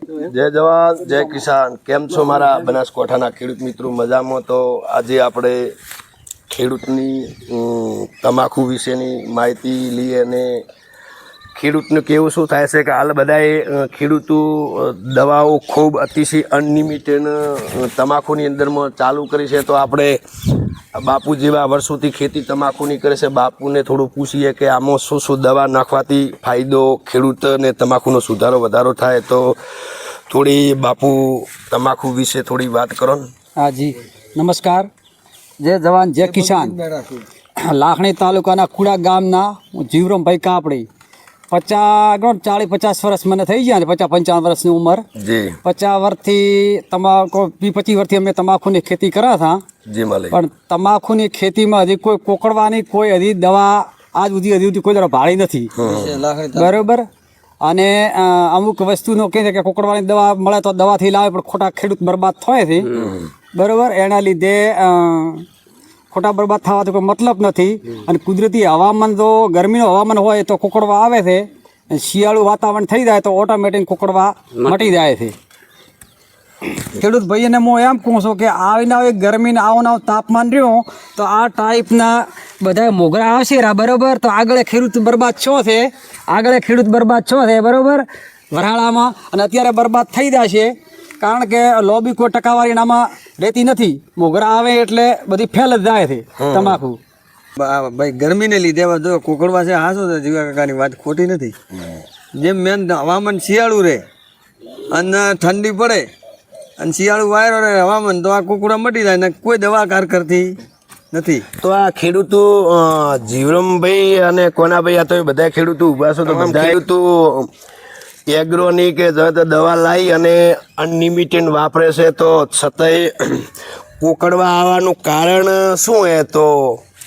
જય જવાન જય કિસાન. કેમ છો મારા બનાસકાંઠાના ખેડૂત મિત્રો? મજામાં? તો આજે આપણે ખેડૂતની તમાકુ વિશેની માહિતી લઈએ અને ખેડૂતને કેવું શું થાય છે કે હાલ બધાએ ખેડૂતો દવાઓ ખૂબ અતિશય અનલિમિટેડ તમાકુની અંદરમાં ચાલુ કરી છે. તો આપણે બાપુ જેવા વર્ષોથી ખેતી તમાકુની કરે છે, બાપુને થોડું પૂછીએ કે આમાં શું શું દવા નાખવાથી ફાયદો ખેડૂતને તમાકુનો સુધારો વધારો થાય. તો થોડી બાપુ તમાકુ વિશે થોડી વાત કરો ને. હા જી, નમસ્કાર. જય જવાન જય કિસાન. લાખણી તાલુકાના કુડા ગામના હું જીવરામભાઈ કાપડી. 40-50 વર્ષ મને થઈ ગયા ને, 50-55 વર્ષની ઉંમર. જી 50 વર્ષથી તમાકુ 25 વર્ષથી અમે તમાકુની ખેતી કર્યા હતા. જી માલિક. પણ તમાકુની ખેતીમાં હજી કોઈ કોકડવાની કોઈ હજી દવા આજ સુધી કોઈ દવા ભાળી નથી, બરોબર. અને અમુક વસ્તુનો કહે છે કે કોકડવાની દવા મળે તો દવાથી લાવે, પણ ખોટા ખેડૂત બરબાદ થાય છે, બરોબર. એના લીધે ખોટા બરબાદ થવાથી કોઈ મતલબ નથી. અને કુદરતી હવામાન જો ગરમીનું હવામાન હોય તો કોકડવા આવે છે, અને શિયાળુ વાતાવરણ થઈ જાય તો ઓટોમેટિક કોકડવા મટી જાય છે. ખેડૂત ભાઈને હું એમ કહું છું કે આવીને આવી ગરમીને આવું તાપમાન રહ્યું તો આ ટાઈપના બધા મોગરા આવશે, બરોબર. તો આગળ ખેડૂત બરબાદ છો છે, બરોબર, વરાળામાં. અને અત્યારે બરબાદ થઈ જાય છે, કારણ કે લોબી કોઈ ટકાવારી આમાં રહેતી નથી. મોગરા આવે એટલે બધી ફેલ જ જાય છે તમાકુ. ભાઈ ગરમીને લીધે જો કોકડવા છે, હાસો છે. જીવા કાકાની વાત ખોટી નથી. જેમ મેન હવામાન શિયાળું રહે અને ઠંડી પડે અને શિયાળું વાયરો રહે હવામાન, તો આ કુકડા મટી જાય ને કોઈ દવા કાર કરતી નથી. તો આ ખેડૂતો જીવરામભાઈ અને કોનાભાઈ, આ તો બધા ખેડૂતો ઉભા છો. તો બધા ખેડૂતો એગ્રોની કે દવા લાવી અને અનલિમિટેડ વાપરે છે, તો છતાંય કોકડવા આવવાનું કારણ શું હે? તો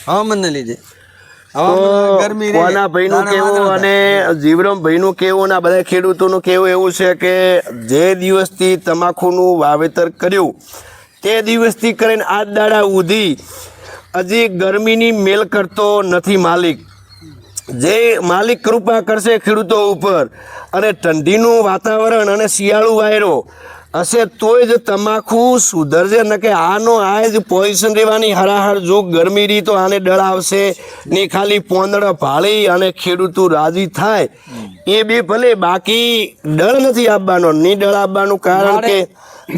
હવામાનને લીધે ગરમી કોનાભાઈનું કેવું અને જીવરામભાઈનું કેવું અને બધા ખેડૂતોનું કેવું એવું છે કે જે દિવસથી તમાકુનું વાવેતર કર્યું તે દિવસથી કરીને આજ દાડા સુધી હજી ગરમીની મેલ કરતો નથી માલિક. જે માલિક કૃપા કરશે ખેડૂતો ઉપર અને ઠંડીનું વાતાવરણ અને શિયાળુ વાયરો હશે તોય જ તમાકુ સુધરશે. ન કે આનો આ જ પોઝિશન રહેવાની હરાહર જો ગરમી રહી તો આને ડળ આવશે ને, ખાલી પોંદડા ભાળી અને ખેડૂતો રાજી થાય એ બે ભલે, બાકી ડળ નથી આપવાનો. નહીં ડળ આપવાનું કારણ કે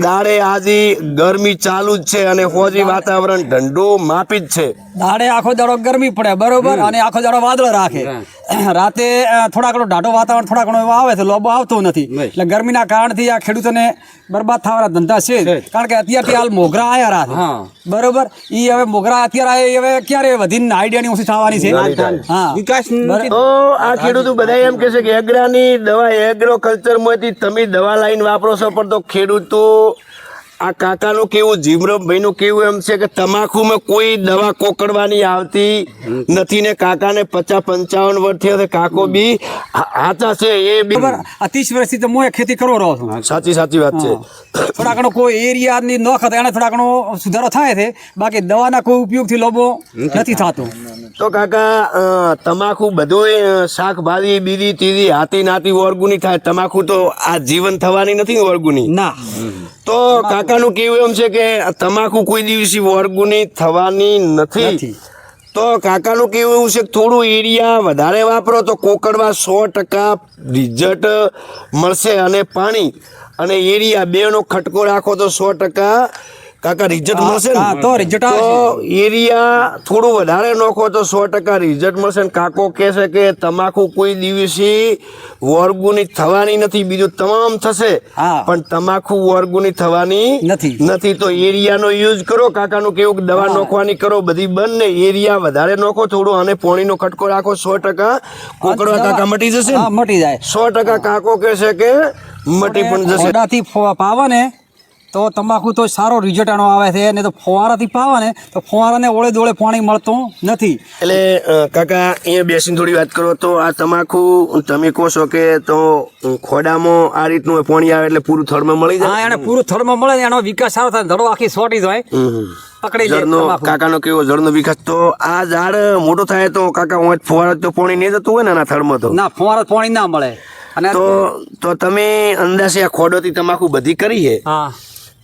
દાડે આજે ગરમી ચાલુ જ છે અને હોજી વાતાવરણ ઠંડુ માપી જ છે. દાડે આખો દાડો ગરમી પડે, બરોબર, અને આખો દાડો વાદળ રાખે. રાતે થોડા ઘણો ઢાઢો વાતાવરણ થોડા ઘણો આવે છે, લોબો આવતો નથી. એટલે ગરમીના કારણથી આ ખેડૂતોને બરબાદ થવાના ધંધા છે. કારણ કે અત્યારથી હાલ મોગરા આવ્યા રહ્યા, બરોબર. એ હવે મોગરા અત્યારે હવે ક્યારે વધીને આઈડિયાની ઓછી થવાની છે. હા, વિકાસ. તો આ ખેડૂતો બધા એમ કે છે કે એગ્રાની દવા, એગ્રો કલ્ચરમાંથી તમે દવા લાઈન વાપરો છો, પણ તો ખેડૂતો આ કાકાનું કેવું, જીવરામભાઈનું કેવું એમ છે કે તમાકુમાં કોઈ દવા કોકડવાની આવતી નથી ને કાકાને 50-55 વર્ષ થયા. કાકો બી હાચા છે એ બી. 30 વર્ષથી તો હું ખેતી કરવો રહ્યો છું. સાચી વાત છે. થોડા ઘણો કોઈ એરિયાની નોખત એને થોડા ઘણો સુધારો થાય છે, બાકી દવાના કોઈ ઉપયોગથી લોબો નથી થતો. તો કાકા તમાકુ બધું શાકભાજી બીજી ત્રીજી હાથી નાતી ઓર્ગુની થાય, તમાકુ તો આ જીવન થવાની નથી ઓર્ગુની ના. તો કાકાનું કેવું એમ છે કે તમાકુ કોઈ દિવસી ઓર્ગુની થવાની નથી. તો કાકાનું કેવું એવું છે કે થોડું એરિયા વધારે વાપરો તો કોકડવા 100% રિઝલ્ટ મળશે. અને પાણી અને એરિયા બેનો ખટકો રાખો તો 100% કાકા રિઝલ્ટ મળશે ને. તો એરિયા થોડું વધારે નાખો તો 100% રિઝલ્ટ મળશે. ને કાકો કહે છે કે તમાકુ કોઈ દિવસી ઓર્ગુનિક થવાની નથી, બીજું તમામ થશે પણ તમાકુ ઓર્ગુનિક થવાની નથી. તો એરિયાનો યુઝ કરો. કાકાનું કેવું દવા નાખવાની કરો બધી બંને, એરિયા વધારે નાખો થોડું અને પાણીનો ખટકો રાખો, 100% કોકડવા કાકા મટી જશે, મટી જાય 100%. કાકો કહે છે કે મટી પણ જશે. પાવા ને તો તમાકુ તો સારો રિઝલ્ટ આનો આવે છે, ને તો ફુવારાથી પાવા ને તો ફુવારાને ઓળે દોળે પાણી મળતું નથી. એટલે કાકા અહીંયા બેસીને થોડી વાત કરો. તો આ તમાકુ તમે કહો છો કે તો ખોડામાં આ રીતનું પાણી આવે એટલે પૂરું થડમાં મળી જાય. હા, એને પૂરું થડમાં મળે ને એનો વિકાસ સારો થાય, ધડો આખી સોટી જાય, પકડી જાય. કાકાનો કેવો જળનો વિકાસ. તો આ ઝાડ મોટો થાય તો કાકા ફુવારા તો પાણી નહીં જતું હોય ને આના થડમાં? તો ના, ફુવારા પાણી ના મળે. અને તો તમે અંદાજે આ ખોડોથી તમાકુ બધી કરી છે હા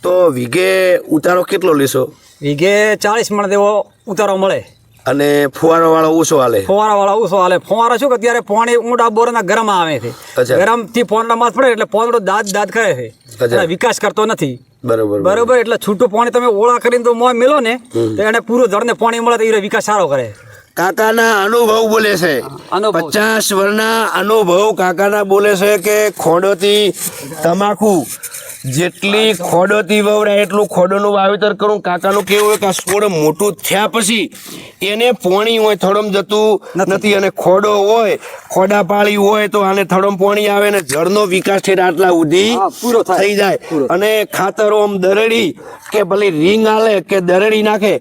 તો વીઘે ઉતારો કેટલો લેશો વીઘે 40 મણ જેવો ઉતારો મળે. અને ફુવારો વાળો ઓછો હાલે? ફુવારા વાળા ઓછો હાલે. ફુવારા શું કે અત્યારે પાણી ઊંડા બોરના ગરમ આવે છે. અચ્છા. ગરમ થી પોંદડા માં પડે એટલે પોંદડો દાદ કરે છે. અચ્છા. અને વિકાસ કરતો નથી. બરોબર બરોબર. એટલે છૂટું પાણી તમે ઓળા કરીને તો મોય મેલો ને તો એને પૂરું જળને પાણી મળે તો એ વિકાસ સારો કરે. કાકાના અનુભવ બોલે છે. અનુભવ. 50 વર્ષના અનુભવ કાકાના બોલે છે કે ખોડોથી તમાકુ જેટલી ખોડોથી વવરાય એટલું ખોડોનું વાવેતર કરું. કાકાનું કેવું હોય કે આ છોડ મોટું થયા પછી એને પોણી હોય થડમ જતું નથી અને ખોડો હોય ખોડા પાળી હોય તો આને થડમ પોણી આવે ને જળનો વિકાસ છે આટલા સુધી હા, પૂરો થાય. થઈ જાય. અને ખાતરો આમ દરડી કે ભલે રીંગ આલે કે દરડી નાખે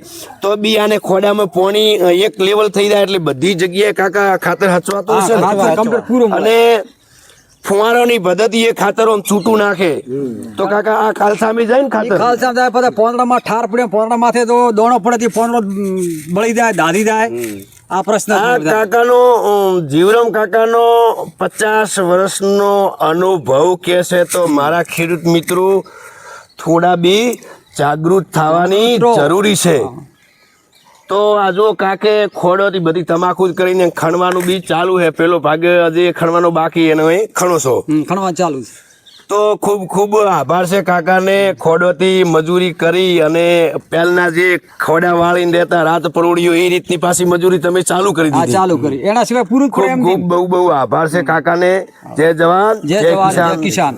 તો બી આને ખોડામાં પોણી એક લેવલ થઈ જાય એટલે બધી જગ્યાએ કાકા ખાતર હચવાતું હશે ને? ખાતર complete પૂરું મળે. અને ફુવારાની પદ્ધતિ એ ખાતરો આમ છૂટું નાખે તો કાકા આ કાલસામી જાય ને ખાતર? ખાલ સામ જાય પછી પોંદડામાં ઠાર પડે પોંદડા માથે તો દોણો પડે થી પોંદડો બળી જાય દાધી જાય. આ પ્રશ્ન આ કાકાનો જીવરામ કાકાનો 50 વર્ષનો અનુભવ કે છે તો મારા ખેડૂત મિત્રો થોડા બી જાગૃત થવાની જરૂરી છે. તો આ જો કાકે ખોડોથી બધી તમાકુ જ કરીને ખણવાનું બી ચાલુ છે. પેલો ભાગ હજી ખણવાનો બાકી એનો એ ખણો છો. ખણવા ચાલુ છે. તો ખૂબ ખૂબ આભાર છે કાકાને. ખોડોથી મજૂરી કરી અને પહેલના જે ખોડા વાળીને રહેતા રાત પરોળીઓ એ રીતની પાછી મજૂરી તમે ચાલુ કરી આ દીધી. ચાલુ કરી એના સિવાય પૂરું જ કરે ખૂબ એમ ખૂબ બહુ બહુ આભાર છે કાકાને. જય જવાન જય જવાન જય કિસાન.